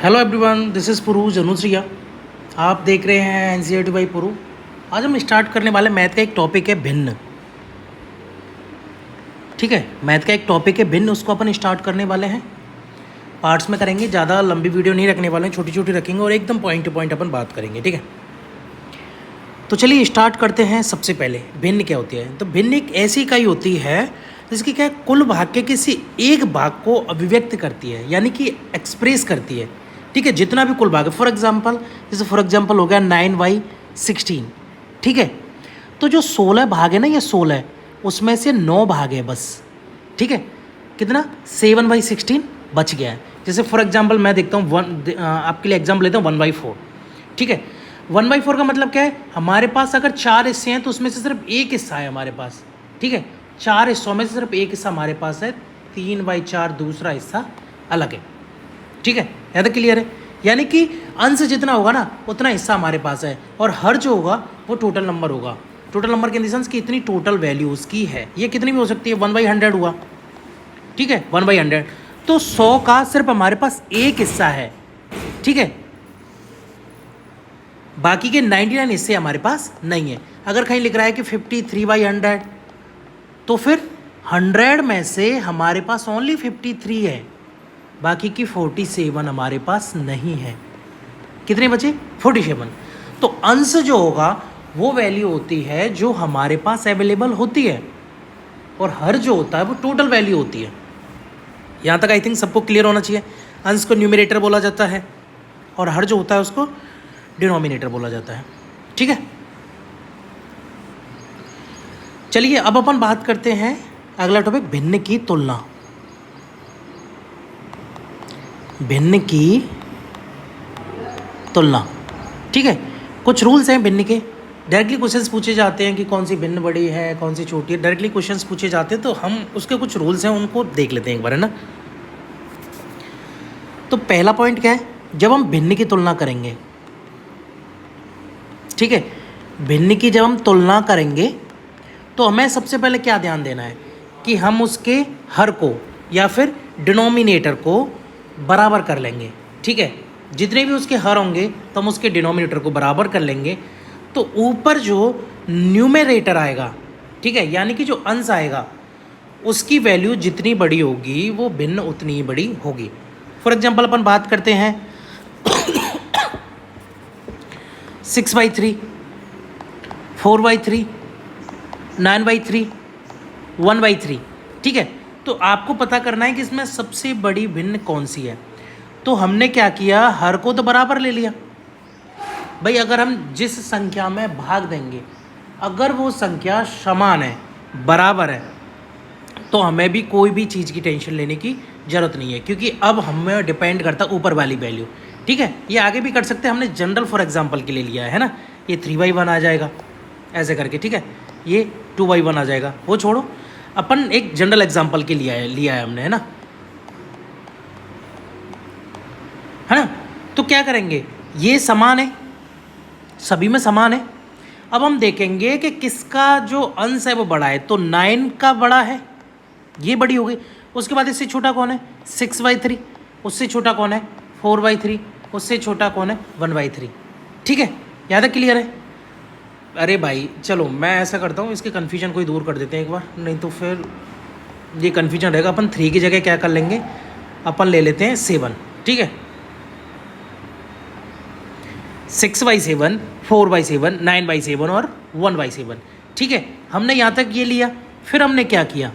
Hello everyone, this is पुरू जनुश्रिया। आप देख रहे हैं एनसीईआरटी बाई पुरू। आज हम स्टार्ट करने वाले मैथ का एक टॉपिक है भिन्न। ठीक है, मैथ का एक टॉपिक है भिन्न, उसको अपन स्टार्ट करने वाले हैं। पार्ट्स में करेंगे, ज़्यादा लंबी वीडियो नहीं रखने वाले हैं, छोटी छोटी रखेंगे और एकदम पॉइंट टू पॉइंट अपन बात करेंगे। ठीक है, तो चलिए स्टार्ट करते हैं। सबसे पहले भिन्न क्या होती है? तो भिन्न एक ऐसी इकाई होती है जिसकी क्या है, कुल भाग के किसी एक भाग को अभिव्यक्त करती है, यानी कि एक्सप्रेस करती है। ठीक है, जितना भी कुल भाग है, फॉर एग्जाम्पल हो गया 9/16। ठीक है, तो जो 16 भाग है ना, ये 16 उसमें से 9 भाग है बस। ठीक है, कितना 7/16 बच गया है। जैसे फॉर एग्जाम्पल मैं देखता हूँ आपके लिए एग्जाम्पल लेता हूँ 1/4। ठीक है, 1/4 का मतलब क्या है, हमारे पास अगर 4 हिस्से हैं तो उसमें से सिर्फ एक हिस्सा है हमारे पास। ठीक है, 4 हिस्सों में से सिर्फ एक हिस्सा हमारे पास है, 3/4 दूसरा हिस्सा अलग है। ठीक है, यहाँ तक क्लियर है? यानी कि अंश जितना होगा ना उतना हिस्सा हमारे पास है, और हर जो होगा वो टोटल नंबर होगा। टोटल नंबर के सेंस कि इतनी टोटल वैल्यू उसकी है, ये कितनी भी हो सकती है, 1/100 हुआ। ठीक है, 1/100, तो 100 का सिर्फ हमारे पास एक हिस्सा है। ठीक है, बाकी के 99 हिस्से हमारे पास नहीं है। अगर कहीं लिख रहा है कि 53/100, तो फिर 100 में से हमारे पास ओनली 53 है, बाकी की 47 हमारे पास नहीं है। कितने बचे? 47। तो अंश जो होगा वो वैल्यू होती है जो हमारे पास अवेलेबल होती है, और हर जो होता है वो टोटल वैल्यू होती है। यहाँ तक आई थिंक सबको क्लियर होना चाहिए। अंश को न्यूमरेटर बोला जाता है और हर जो होता है उसको डिनोमिनेटर बोला जाता है। ठीक है, चलिए अब अपन बात करते हैं अगला टॉपिक, भिन्न की तुलना। भिन्न की तुलना। ठीक है, कुछ रूल्स हैं भिन्न के। डायरेक्टली क्वेश्चंस पूछे जाते हैं कि कौन सी भिन्न बड़ी है, कौन सी छोटी है। डायरेक्टली क्वेश्चंस पूछे जाते हैं तो हम उसके कुछ रूल्स हैं उनको देख लेते हैं एक बार, है ना। तो पहला पॉइंट क्या है, जब हम भिन्न की तुलना करेंगे, ठीक है, भिन्न की जब हम तुलना करेंगे तो हमें सबसे पहले क्या ध्यान देना है कि हम उसके हर को या फिर डिनोमिनेटर को बराबर कर लेंगे। ठीक है, जितने भी उसके हर होंगे तो हम उसके डिनोमिनेटर को बराबर कर लेंगे। तो ऊपर जो न्यूमरेटर आएगा, ठीक है, यानी कि जो अंश आएगा उसकी वैल्यू जितनी बड़ी होगी वो भिन्न उतनी ही बड़ी होगी। फॉर एग्जांपल अपन बात करते हैं 6/3, 4/3, 9/3, 1/3। ठीक है, तो आपको पता करना है कि इसमें सबसे बड़ी भिन्न कौन सी है। तो हमने क्या किया, हर को तो बराबर ले लिया। भाई अगर हम जिस संख्या में भाग देंगे अगर वो संख्या समान है, बराबर है, तो हमें भी कोई भी चीज़ की टेंशन लेने की ज़रूरत नहीं है, क्योंकि अब हमें डिपेंड करता है ऊपर वाली वैल्यू। ठीक है, ये आगे भी कर सकते हैं, हमने जनरल फॉर एग्जांपल के लिए लिया है ना। ये 3/1 आ जाएगा ऐसे करके। ठीक है, ये 2/1 आ जाएगा, वो छोड़ो, अपन एक जनरल एग्जांपल के लिया है हमने, है ना। तो क्या करेंगे, ये समान है, सभी में समान है। अब हम देखेंगे कि किसका जो अंश है वो बड़ा है, तो 9 का बड़ा है, ये बड़ी हो गई। उसके बाद इससे छोटा कौन है, 6/3। उससे छोटा कौन है, 4/3। उससे छोटा कौन है, 1/3। ठीक है, यहाँ तक क्लियर है? अरे भाई चलो मैं ऐसा करता हूँ, इसके कन्फ्यूजन को ही दूर कर देते हैं एक बार, नहीं तो फिर ये कन्फ्यूजन रहेगा। अपन 3 की जगह क्या कर लेंगे, अपन ले लेते हैं 7। ठीक है, 6/7, 4/7, 9/7 और 1/7। ठीक है, हमने यहाँ तक ये लिया। फिर हमने क्या किया,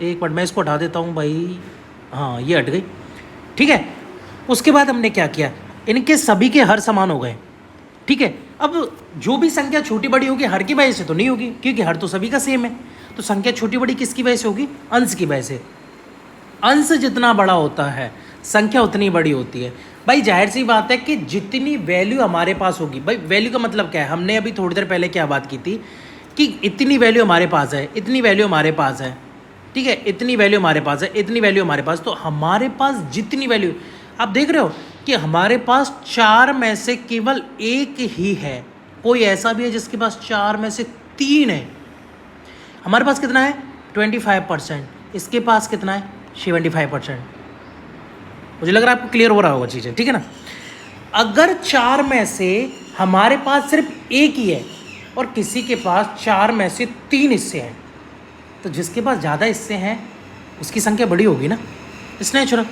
एक मिनट मैं इसको हटा देता हूँ भाई, हाँ ये हट गई। ठीक है, उसके बाद हमने क्या किया, इनके सभी के हर समान हो गए। ठीक है, अब जो भी संख्या छोटी बड़ी होगी हर की वजह से तो नहीं होगी, क्योंकि हर तो सभी का सेम है। तो संख्या छोटी बड़ी किसकी वजह से होगी, अंश की वजह से। अंश जितना बड़ा होता है संख्या उतनी बड़ी होती है। भाई जाहिर सी बात है कि जितनी वैल्यू हमारे पास होगी, भाई वैल्यू का मतलब क्या है, हमने अभी थोड़ी देर पहले क्या बात की थी कि इतनी वैल्यू हमारे पास है, इतनी वैल्यू हमारे पास है। ठीक है, इतनी वैल्यू हमारे पास है, इतनी वैल्यू हमारे पास, तो हमारे पास जितनी वैल्यू, आप देख रहे हो कि हमारे पास 4 में से केवल एक ही है। कोई ऐसा भी है जिसके पास 4 में से 3 है। हमारे पास कितना है, 25%। इसके पास कितना है, 75%। मुझे लग रहा है आपको क्लियर हो रहा होगा चीज़ें, ठीक है ना। अगर 4 में से हमारे पास सिर्फ एक ही है और किसी के पास 4 में से 3 हिस्से हैं, तो जिसके पास ज़्यादा हिस्से हैं उसकी संख्या बड़ी होगी ना, इट्स नेचुरल।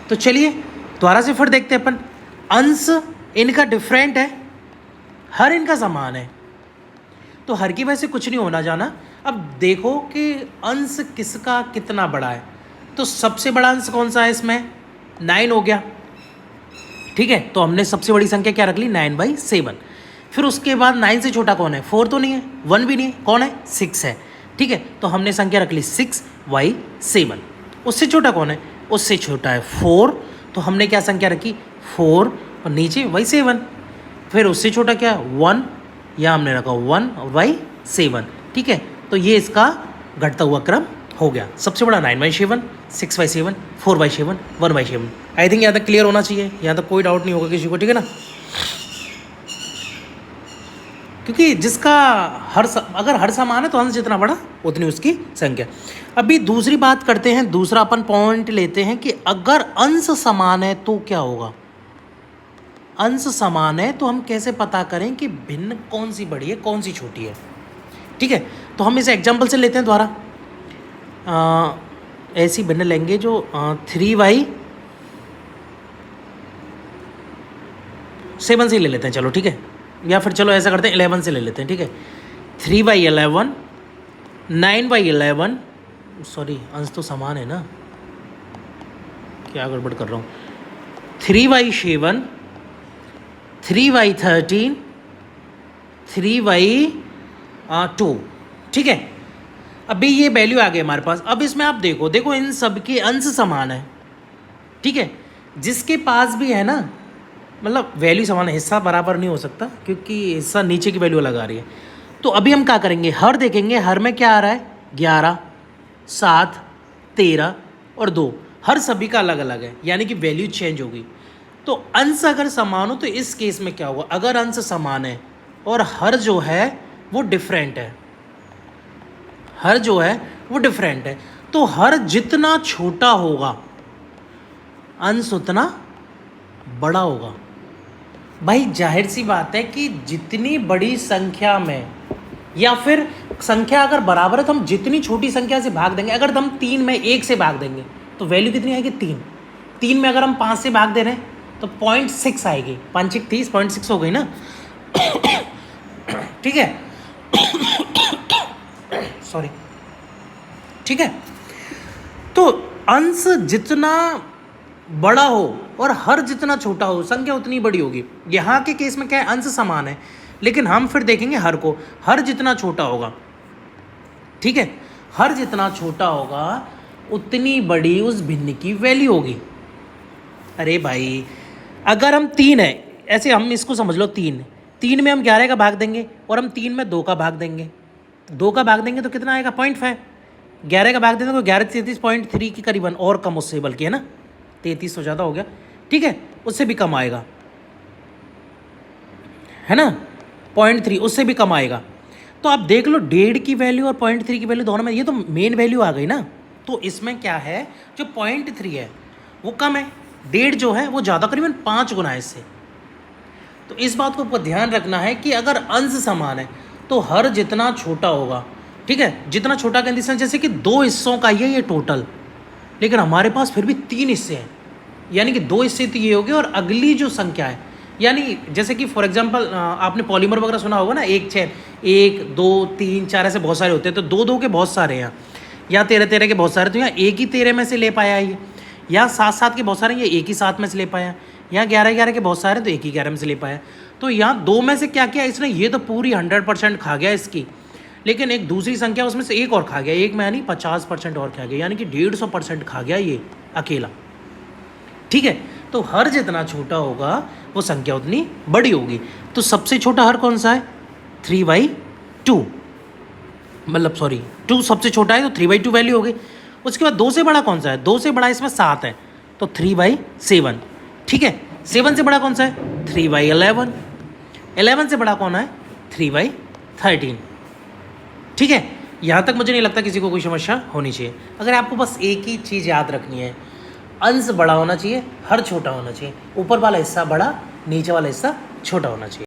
तो चलिए दोबारा से फिर देखते हैं अपन। अंश इनका डिफरेंट है, हर इनका समान है, तो हर की वजह से कुछ नहीं होना जाना। अब देखो कि अंश किसका कितना बड़ा है, तो सबसे बड़ा अंश कौन सा है इसमें, 9 हो गया, ठीक है। तो हमने सबसे बड़ी संख्या क्या रख ली, 9/7। फिर उसके बाद 9 से छोटा कौन है, 4 तो नहीं है, 1 भी नहीं है, कौन है, 6 है, ठीक है। तो हमने संख्या रख ली 6/7। उससे छोटा कौन है, उससे छोटा है 4, तो हमने क्या संख्या रखी, 4 और नीचे वही 7। फिर उससे छोटा क्या, 1, या हमने रखा 1/7, ठीक है। तो ये इसका घटता हुआ क्रम हो गया। सबसे बड़ा 9/7, 6/7, 4/7, 1/7। आई थिंक यहाँ तक क्लियर होना चाहिए, यहाँ तक कोई डाउट नहीं होगा किसी को, ठीक है ना। क्योंकि जिसका अगर हर समान है तो अंश जितना बड़ा उतनी उसकी संख्या। अभी दूसरी बात करते हैं, दूसरा अपन पॉइंट लेते हैं कि अगर अंश समान है तो क्या होगा। अंश समान है तो हम कैसे पता करें कि भिन्न कौन सी बड़ी है कौन सी छोटी है, ठीक है। तो हम इसे एग्जाम्पल से लेते हैं द्वारा, ऐसी भिन्न लेंगे जो 3/7 से ले लेते हैं, चलो ठीक है। या फिर चलो ऐसा करते हैं 11 से ले लेते हैं, ठीक है। 3/11, 9/11, सॉरी अंश तो समान है ना, क्या गड़बड़ कर रहा हूँ, 3/7, 3/13, 3/2, ठीक है। अभी ये वैल्यू आ गई हमारे पास। अब इसमें आप देखो इन सब के अंश समान है, ठीक है। जिसके पास भी है ना, मतलब वैल्यू समान है, हिस्सा बराबर नहीं हो सकता क्योंकि हिस्सा नीचे की वैल्यू अलग आ रही है। तो अभी हम क्या करेंगे, हर देखेंगे, हर में क्या आ रहा है, 11, 7, 13 और 2, हर सभी का अलग अलग है, यानी कि वैल्यू चेंज होगी। तो अंश अगर समान हो तो इस केस में क्या होगा, अगर अंश समान है और हर जो है वो डिफरेंट है, हर जो है वो डिफरेंट है, तो हर जितना छोटा होगा अंश उतना बड़ा होगा। भाई जाहिर सी बात है कि जितनी बड़ी संख्या में, या फिर संख्या अगर बराबर है तो हम जितनी छोटी संख्या से भाग देंगे, अगर हम 3 में 1 से भाग देंगे तो वैल्यू कितनी आएगी, 3 में अगर हम 5 से भाग दे रहे हैं तो 0.6 आएगी, 5 30, 0.6 हो गई ना, ठीक है। सॉरी, ठीक है। तो अंश जितना बड़ा हो और हर जितना छोटा हो संख्या उतनी बड़ी होगी। यहाँ के केस में क्या है, अंश समान है, लेकिन हम फिर देखेंगे हर को, हर जितना छोटा होगा, ठीक है, हर जितना छोटा होगा उतनी बड़ी उस भिन्न की वैल्यू होगी। अरे भाई अगर हम 3 है, ऐसे हम इसको समझ लो 3 में हम 11 का भाग देंगे और हम 3 में 2 का भाग देंगे, 2 का भाग देंगे तो कितना आएगा, 0.5। 11 का भाग देंगे तो 11 33.3 के करीबन, और कम उससे बल्कि, है ना, 33 तो ज़्यादा हो गया, ठीक है, उससे भी कम आएगा, है ना, 0.3 उससे भी कम आएगा। तो आप देख लो 1.5 की वैल्यू और 0.3 की वैल्यू दोनों में, ये तो मेन वैल्यू आ गई ना। तो इसमें क्या है, जो 0.3 है वो कम है, 1.5 जो है वो ज़्यादा, करीबन 5 गुना है इससे। तो इस बात को ध्यान रखना है कि अगर अंश समान है तो हर जितना छोटा होगा, ठीक है, जितना छोटा कंडीशन, जैसे कि 2 हिस्सों का ये टोटल, लेकिन हमारे पास फिर भी 3 हिस्से हैं, यानी कि 2 हिस्से तो ये हो गए और अगली जो संख्या है, यानी जैसे कि फॉर एग्जांपल आपने पॉलीमर वगैरह सुना होगा ना, 1 चेन, 1 2 3 4 ऐसे बहुत सारे होते हैं, तो 2 के बहुत सारे हैं, या 13 के बहुत सारे, तो यहाँ एक ही 13 में से ले पाया ये, या 7 के बहुत सारे, ये एक ही 7 में से ले पाया, यहाँ 11 के बहुत सारे तो एक ही 11 में से ले पाया। तो यहाँ 2 में से क्या किया इसने, ये तो पूरी 100% खा गया इसकी, लेकिन एक दूसरी संख्या उसमें से एक और खा गया, एक में यानी 50% और खा गया, यानी कि 150% खा गया ये अकेला, ठीक है। तो हर जितना छोटा होगा वो संख्या उतनी बड़ी होगी। तो सबसे छोटा हर कौन सा है, 3/2, मतलब सॉरी 2 सबसे छोटा है तो 3/2 वैल्यू हो गई। उसके बाद 2 से बड़ा कौन सा है, 2 से बड़ा इसमें 7 है तो 3/7, ठीक है। 7 से बड़ा कौन सा है, 3/11, 11 से बड़ा कौन है, 3/13, ठीक है। यहाँ तक मुझे नहीं लगता किसी को कोई समस्या होनी चाहिए। अगर आपको बस एक ही चीज़ याद रखनी है, अंश बड़ा होना चाहिए, हर छोटा होना चाहिए। ऊपर वाला हिस्सा बड़ा, नीचे वाला हिस्सा छोटा होना चाहिए।